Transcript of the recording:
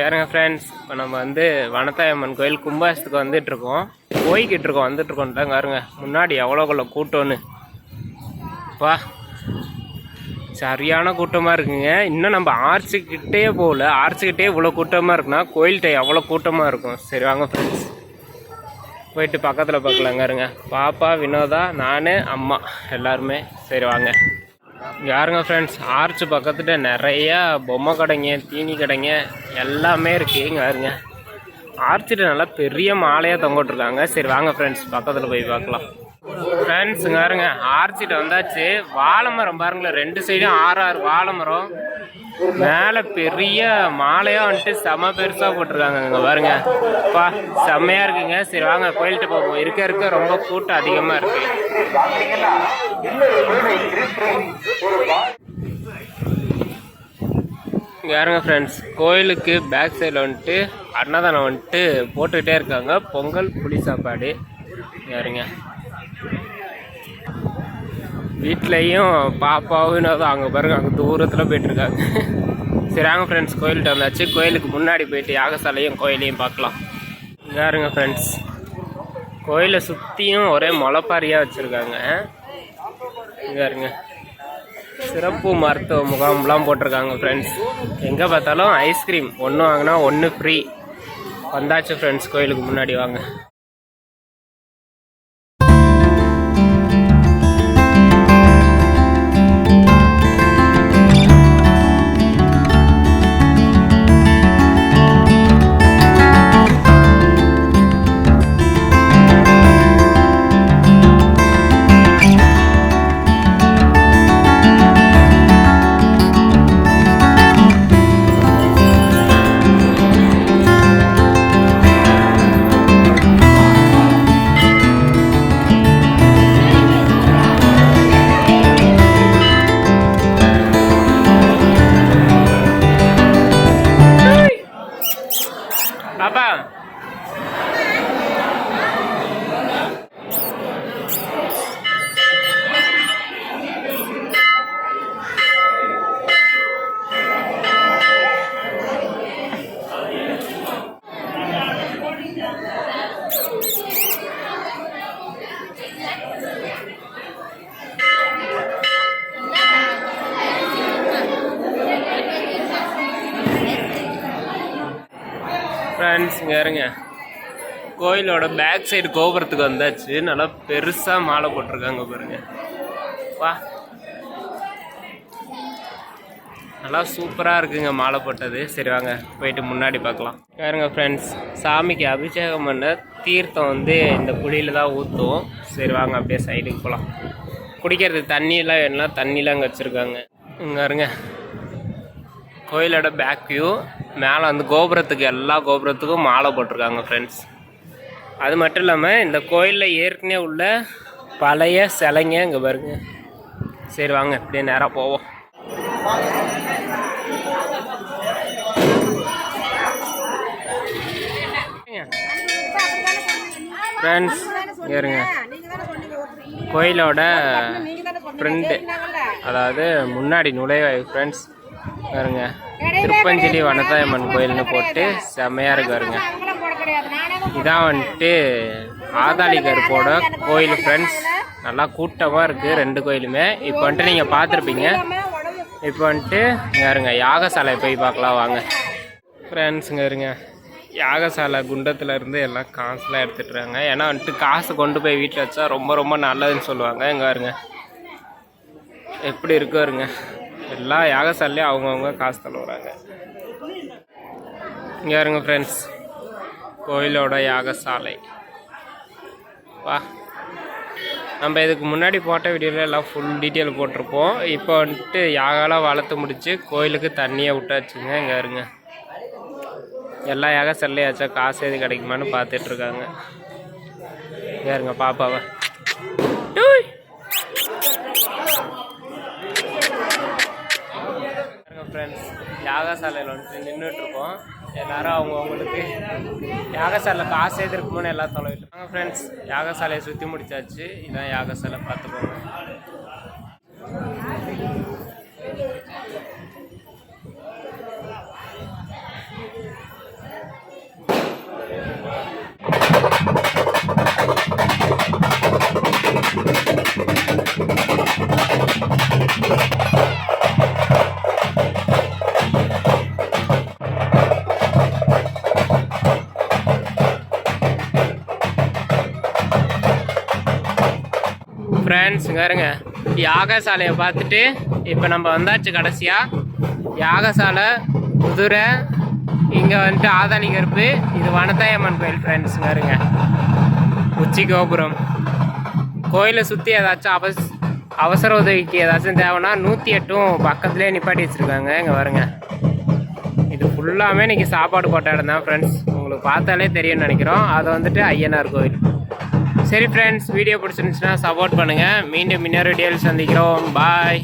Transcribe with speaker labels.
Speaker 1: ஏறுங்க ஃப்ரெண்ட்ஸ், இப்போ நம்ம வந்து வனத்தாயம்மன் கோயில் கும்பாசத்துக்கு வந்துட்டுருக்கோம். வந்துட்டுருக்கோம் பாருங்க. முன்னாடி எவ்வளோக்குள்ள கூட்டம்னு வா, சரியான கூட்டமாக இருக்குங்க. இன்னும் நம்ம ஆர்ச்சுக்கிட்டே போகல. ஆர்ச்சுக்கிட்டே இவ்வளோ கூட்டமாக இருக்குன்னா கோயில்கிட்ட எவ்வளோ கூட்டமாக இருக்கும். சரி வாங்க ஃப்ரெண்ட்ஸ், போயிட்டு பக்கத்தில் பார்க்கலாங்க. இருங்க, பாப்பா, வினோதா, நான், அம்மா எல்லாருமே. சரி வாங்க. யாருங்க ஃப்ரெண்ட்ஸ், ஆர்ச்சு பக்கத்துல நிறையா பொம்மை கடைங்க, தீனி கடைங்க எல்லாமே இருக்குது. இங்கே பாருங்க, ஆர்ச்சில் நல்லா பெரிய மாலையாக தொங்கிட்டுருக்காங்க. சரி வாங்க ஃப்ரெண்ட்ஸ், பக்கத்தில் போய் பார்க்கலாம். ஃப்ரெண்ட்ஸ் இங்கே பாருங்க, ஆர்ச்சிட்ட வந்தாச்சு. வாழை மரம் பாருங்களேன், 2 சைடும் 6 வாழை மரம். மேலே பெரிய மாலையாக வந்துட்டு செம பெருசாக போட்டிருக்காங்க. இங்கே பாருங்க, பா செம்மையாக இருக்குங்க. சரி வாங்க கோயில்கிட்ட போவோம். இருக்க ரொம்ப கூட்டம் அதிகமாக இருக்குது. யாருங்க ஃப்ரெண்ட்ஸ், கோயிலுக்கு பேக் சைடில் வந்துட்டு அன்னதானம் வந்துட்டு போட்டுக்கிட்டே இருக்காங்க. பொங்கல் புளி சாப்பாடு. யாருங்க வீட்லேயும் பாப்பாவும் தான் அங்கே பாருங்க, அங்கே தூரத்தில் போயிட்டுருக்காங்க. சரி வாங்க ஃப்ரெண்ட்ஸ், கோயில்கிட்ட வந்தாச்சு. கோயிலுக்கு முன்னாடி போயிட்டு யாகசாலையும் கோயிலையும் பார்க்கலாம். யாருங்க ஃப்ரெண்ட்ஸ், கோயிலை சுற்றியும் ஒரே முளைப்பாரியாக வச்சுருக்காங்க. யாருங்க, சிறப்பு மருத்துவ முகாம்லாம் போட்டிருக்காங்க ஃப்ரெண்ட்ஸ். எங்கே பார்த்தாலும் ஐஸ்கிரீம், ஒன்று வாங்கினா 1 ஃப்ரீ. வந்தாச்சு ஃப்ரெண்ட்ஸ், கோயிலுக்கு முன்னாடி வாங்க. பாப்பா ஃப்ரெண்ட்ஸ், இங்கே இருங்க, கோயிலோட பேக் சைடு கோபுரத்துக்கு வந்தாச்சு. நல்லா பெருசாக மாலை போட்டிருக்காங்க பாருங்க. வா, நல்லா சூப்பராக இருக்குங்க மாலை போட்டது. சரி வாங்க போயிட்டு முன்னாடி பார்க்கலாம். பாருங்க ஃப்ரெண்ட்ஸ், சாமிக்கு அபிஷேகம் பண்ண தீர்த்தம் வந்து இந்த குழியில் தான் ஊற்றும். சரி வாங்க அப்படியே சைடுக்கு போகலாம். குடிக்கிறதுக்கு தண்ணியெல்லாம் வேணும்னா தண்ணிலாம் அங்கே வச்சுருக்காங்க. இங்கே இருங்க, கோயிலோட பேக் வியூ. மேலே வந்து கோபுரத்துக்கு, எல்லா கோபுரத்துக்கும் மாலை போட்டிருக்காங்க ஃப்ரெண்ட்ஸ். அது மட்டும் இல்லாமல் இந்த கோயிலில் ஏற்கனவே உள்ள பழைய சிலைங்க இங்கே பாருங்க. சரி வாங்க இப்படியே நேராக போவோம். ஃப்ரெண்ட்ஸ் ஏறுங்க, கோயிலோட ஃப்ரெண்டு, அதாவது முன்னாடி நுழைவாய் ஃப்ரெண்ட்ஸ் பாருங்க. திருப்பஞ்சலி வனத்தாயம்மன் கோயில்னு போட்டு செம்மையாக இருக்கு பாருங்க. இதான் வந்துட்டு ஆதாளி கருப்போட கோயில் ஃப்ரெண்ட்ஸ். நல்லா கூட்டமாக இருக்குது 2 கோயிலுமே. இப்போ வந்துட்டு நீங்கள் பார்த்துருப்பீங்க. இப்போ வந்துட்டு இருங்க, யாகசாலை போய் பார்க்கலாம் வாங்க ஃப்ரெண்ட்ஸுங்க. இருங்க, யாகசாலை குண்டத்தில் இருந்து எல்லாம் காசுலாம் எடுத்துட்டுறாங்க. ஏன்னா வந்துட்டு காசு கொண்டு போய் வீட்டில் வச்சா ரொம்ப நல்லதுன்னு சொல்லுவாங்க. இங்கே இருங்க எப்படி இருக்கோ இருங்க, எல்லா யாகசாலையும் அவங்கவுங்க காசு தள்ளுறாங்க. இங்கே இருங்க ஃப்ரெண்ட்ஸ், கோயிலோட யாகசாலை. வா, நம்ம இதுக்கு முன்னாடி போட்ட வீடியோவில் எல்லாம் ஃபுல் டீட்டெயில் போட்டிருப்போம். இப்போ வந்துட்டு யாகெல்லாம் வளர்த்து முடித்து கோயிலுக்கு தண்ணியை விட்டாச்சுங்க. இங்கே இருங்க, எல்லா யாகசாலையாச்சும் காசு எது கிடைக்குமான்னு பார்த்துட்ருக்காங்க. இங்கே இருங்க பாப்பாவை. ஃப்ரெண்ட்ஸ், யாகசாலையில் வந்துட்டு நின்றுட்டுருக்கோம். எல்லோரும் அவங்களுக்கு யாகசாலையில் காசு எதிர்க்குமோன்னு எல்லாம் தொலைவிட்டு வாங்க ஃப்ரெண்ட்ஸ். யாகசாலையை சுற்றி முடிச்சாச்சு. இதான் யாகசாலை, பார்த்துக்கோங்க. ஃப்ரெண்ட்ஸ் இங்கே இருங்க, யாகசாலையை பார்த்துட்டு இப்போ நம்ம வந்தாச்சு கடைசியாக. யாகசாலை, குதிரை, இங்கே வந்துட்டு ஆதாளி கருப்பு, இது வனத்தாயம்மன் கோயில் ஃப்ரெண்ட்ஸ். இங்கே இருங்க, உச்சி கோபுரம். கோயிலை சுற்றி ஏதாச்சும் அவசர உதவிக்கு ஏதாச்சும் தேவைன்னா 108 பக்கத்துலேயே நிப்பாட்டி வச்சுருக்காங்க. இங்கே வருங்க, இது ஃபுல்லாமே இன்றைக்கி சாப்பாடு போட்ட இடம் தான் ஃப்ரெண்ட்ஸ். உங்களுக்கு பார்த்தாலே தெரியும்னு நினைக்கிறோம். அது வந்துட்டு ஐயனார் கோயில். சரி ஃப்ரெண்ட்ஸ், வீடியோ பிடிச்சிருந்துச்சுன்னா சப்போர்ட் பண்ணுங்கள். மீண்டும் இன்னொரு வீடியோவில் சந்திக்கிறோம். பாய்.